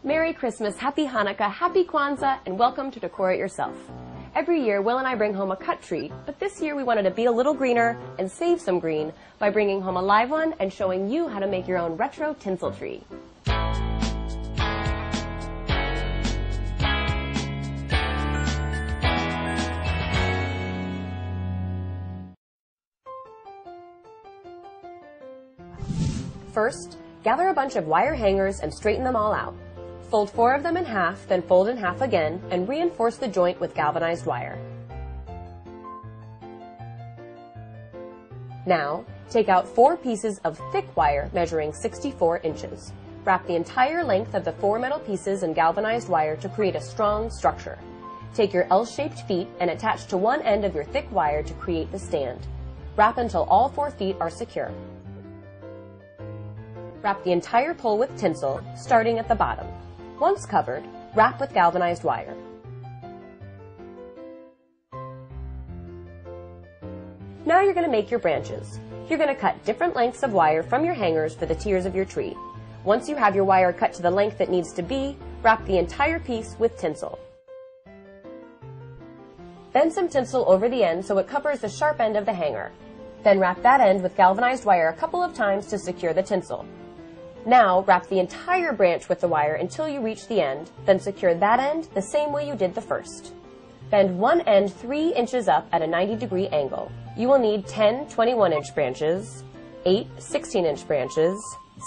Merry Christmas, Happy Hanukkah, Happy Kwanzaa, and welcome to Decor It Yourself. Every year, Will and I bring home a cut tree, but this year we wanted to be a little greener and save some green by bringing home a live one and showing you how to make your own retro tinsel tree. First, gather a bunch of wire hangers and straighten them all out. Fold 4 of them in half, then fold in half again, and reinforce the joint with galvanized wire. Now, take out 4 pieces of thick wire measuring 64 inches. Wrap the entire length of the 4 metal pieces in galvanized wire to create a strong structure. Take your L-shaped feet and attach to one end of your thick wire to create the stand. Wrap until all 4 feet are secure. Wrap the entire pole with tinsel, starting at the bottom. Once covered, wrap with galvanized wire. Now you're going to make your branches. You're going to cut different lengths of wire from your hangers for the tiers of your tree. Once you have your wire cut to the length it needs to be, wrap the entire piece with tinsel. Bend some tinsel over the end so it covers the sharp end of the hanger. Then wrap that end with galvanized wire a couple of times to secure the tinsel. Now, wrap the entire branch with the wire until you reach the end, then secure that end the same way you did the first. Bend one end 3 inches up at a 90-degree angle. You will need 10 21-inch branches, 8 16-inch branches,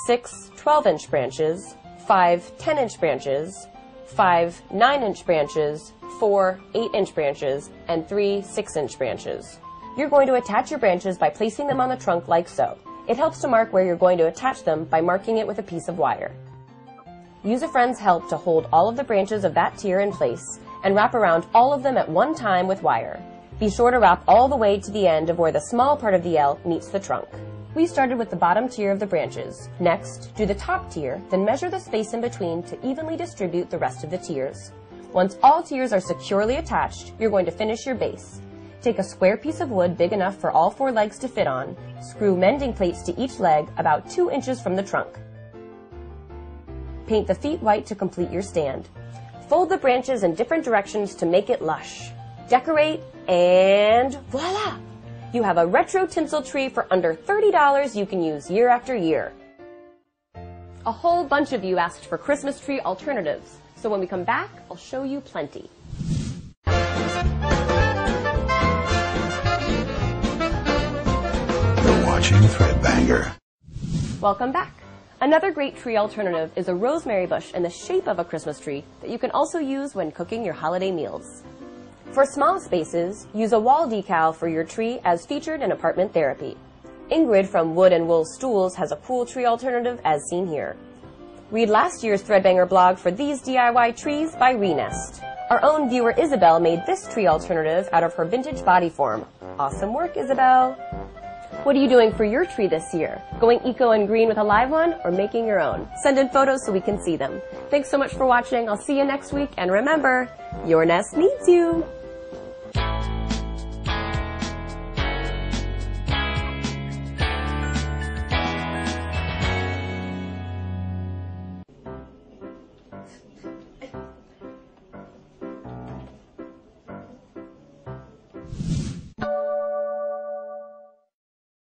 6 12-inch branches, 5 10-inch branches, 5 9-inch branches, 4 8-inch branches, and 3 6-inch branches. You're going to attach your branches by placing them on the trunk like so. It helps to mark where you're going to attach them by marking it with a piece of wire. Use a friend's help to hold all of the branches of that tier in place and wrap around all of them at one time with wire. Be sure to wrap all the way to the end of where the small part of the L meets the trunk. We started with the bottom tier of the branches. Next, do the top tier, then measure the space in between to evenly distribute the rest of the tiers. Once all tiers are securely attached, you're going to finish your base. Take a square piece of wood big enough for all 4 legs to fit on. Screw mending plates to each leg about 2 inches from the trunk. Paint the feet white to complete your stand. Fold the branches in different directions to make it lush. Decorate, and voila! You have a retro tinsel tree for under $30 you can use year after year. A whole bunch of you asked for Christmas tree alternatives, so when we come back, I'll show you plenty. Watching Threadbanger. Welcome back. Another great tree alternative is a rosemary bush in the shape of a Christmas tree that you can also use when cooking your holiday meals. For small spaces, use a wall decal for your tree as featured in Apartment Therapy. Ingrid from Wood and Wool Stools has a cool tree alternative as seen here. Read last year's Threadbanger blog for these DIY trees by Renest. Our own viewer Isabel made this tree alternative out of her vintage body form. Awesome work, Isabel! What are you doing for your tree this year? Going eco and green with a live one or making your own? Send in photos so we can see them. Thanks so much for watching. I'll see you next week. And remember, your nest needs you.